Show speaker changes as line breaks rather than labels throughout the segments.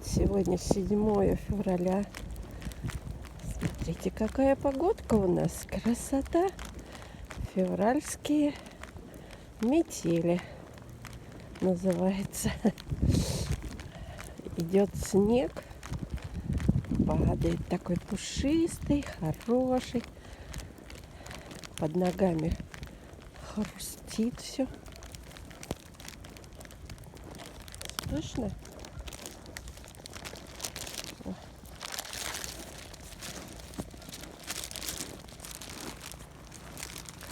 привет! Сегодня 7 февраля. Смотрите, какая погодка у нас. Красота! Февральские метели называется. Идет снег. Падает такой пушистый, хороший. Под ногами хрустит все. Слышно?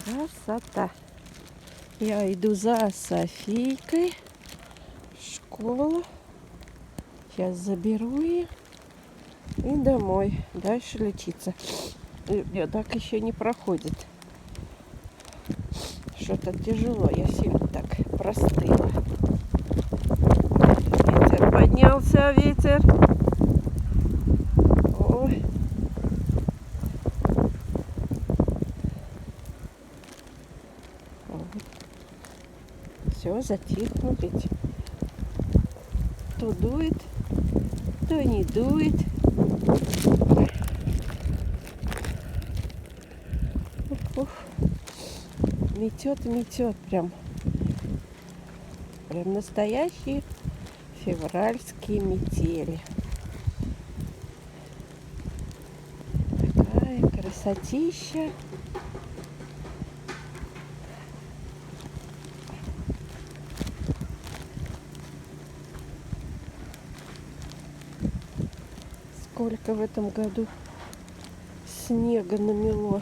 Красота. Я иду за Софийкой в школу. Сейчас заберу ее и домой. Дальше лечиться. И так еще не проходит. Что-то тяжело. Я сильно так простыла. Ветер поднялся, ветер. Ой. Все, затихло ведь. То дует, то не дует. Ух. Метет, метет прям. Прям настоящие февральские метели. Такая красотища. Сколько в этом году снега намело.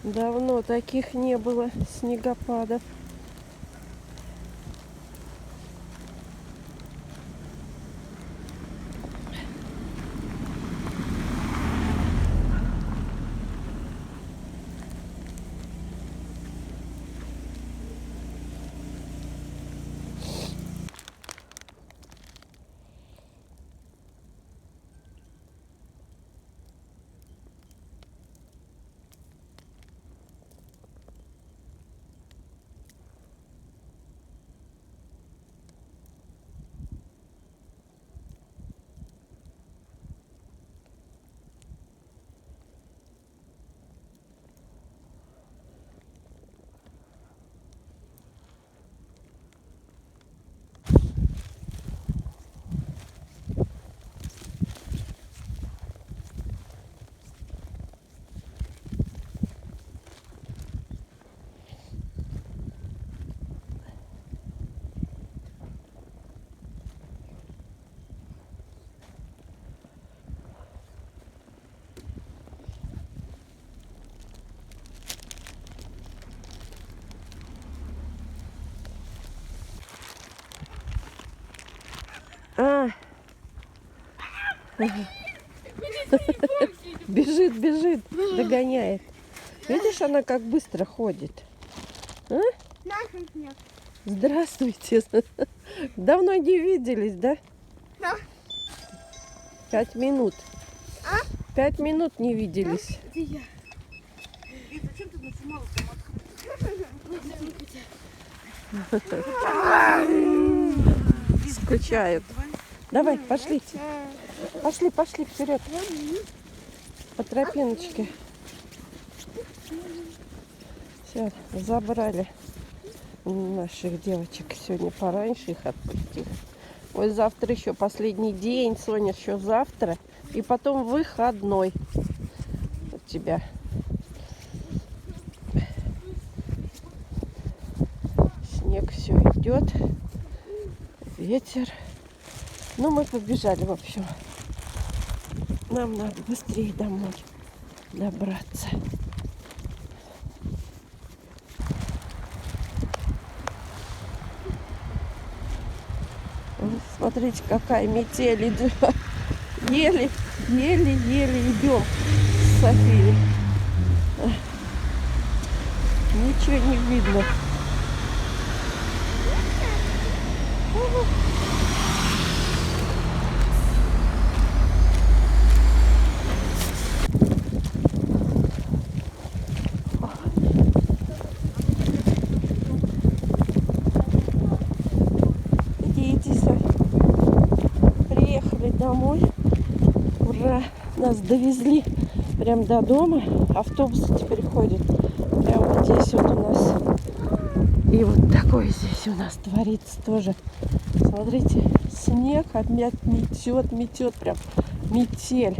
Давно таких не было снегопадов. Бежит, бежит, догоняет. Видишь, она как быстро ходит. А? Здравствуйте. Давно не виделись, да?
Да.
5 минут. 5 минут не виделись.
Где я? И зачем ты нажимала там
Скучают. Давай, пошлите. Пошли, пошли вперед. По тропиночке. Все, забрали наших девочек. Сегодня пораньше их отпустили. Ой, завтра еще последний день. Соня, еще завтра. И потом выходной у тебя. Снег все идет. Ветер. Ну, мы побежали, в общем. Нам надо быстрее домой добраться. Смотрите, какая метель идет. Еле идем с Софией. Ничего не видно. Идите, София. Приехали. Ура! Нас довезли прям до дома. Автобус теперь ходит. Прям вот здесь вот у нас. И вот такое здесь у нас творится тоже. Смотрите, снег опять метет, прям метель.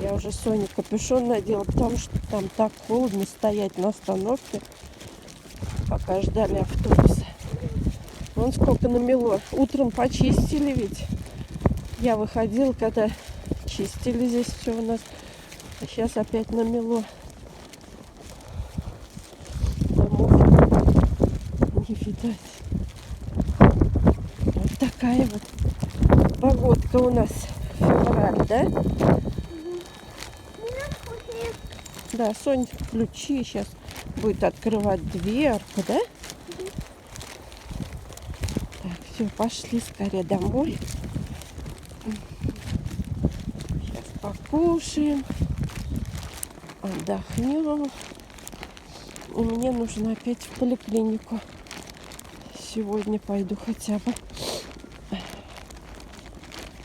Я уже Соне капюшон надела, потому что там так холодно стоять на остановке, пока ждали автобуса. Вон сколько намело. Утром почистили ведь. Я выходила, когда чистили здесь все у нас. А сейчас опять намело. Домов не видать. Вот такая вот погодка у нас. Февраль, да? Да, Сонь, ключи. Сейчас будет открывать дверку, да? Так, все, пошли скорее домой. Сейчас покушаем. Отдохнем. И мне нужно опять в поликлинику. Сегодня пойду хотя бы.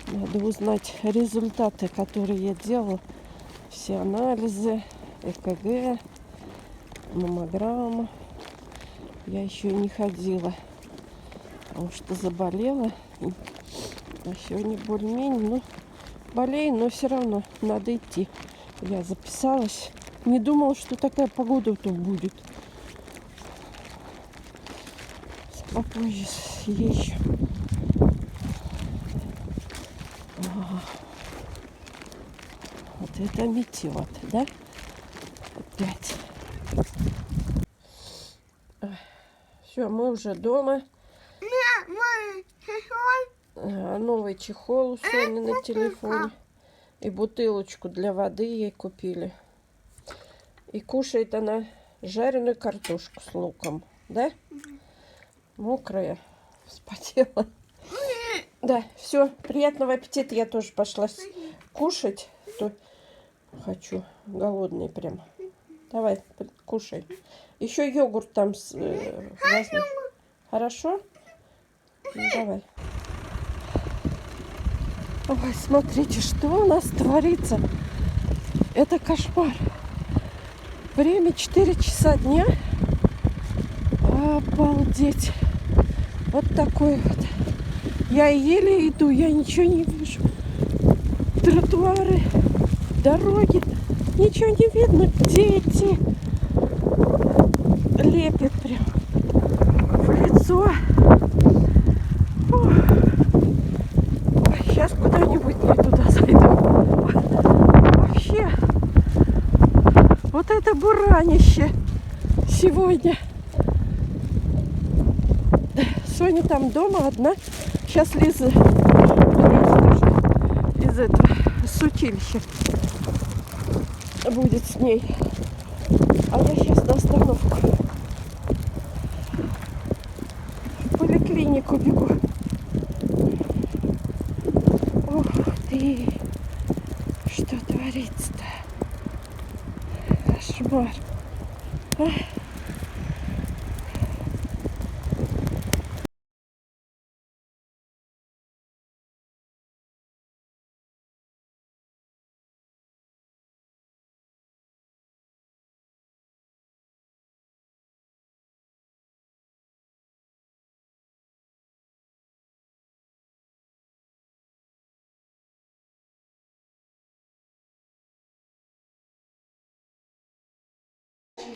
Надо узнать результаты, которые я делала. Все анализы, ЭКГ, маммограмма. Я еще не ходила, потому что заболела. А сегодня более-менее, ну, болею, но все равно надо идти. Я записалась. Не думала, что такая погода тут будет. Попозже съезжу. Вот это метет, да? Опять. Все, мы уже дома. Новый чехол у Сони на телефоне. И бутылочку для воды ей купили. И кушает она жареную картошку с луком. Да? Мокрая. Вспотела. Да, все. Приятного аппетита. Я тоже пошла кушать. То хочу. Голодный прям. Давай, кушай. Еще йогурт там возьми. Хорошо? Ну, давай. Ой, смотрите, что у нас творится. Это кошмар. Время 4 часа дня. Обалдеть. Вот такой вот. Я еле иду, я ничего не вижу. Тротуары, дороги. Ничего не видно, где идти. Лепит прям в лицо. Ой, сейчас куда-нибудь не туда зайду. Вообще, вот это буранище сегодня. Соня там дома одна. Сейчас Лиза из этого с училища будет с ней. А я сейчас на остановку. В поликлинику бегу. Ух ты! Что творится-то? Кошмар.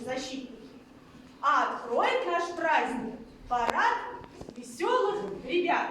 Защитники. А откроет наш праздник парад веселых ребят.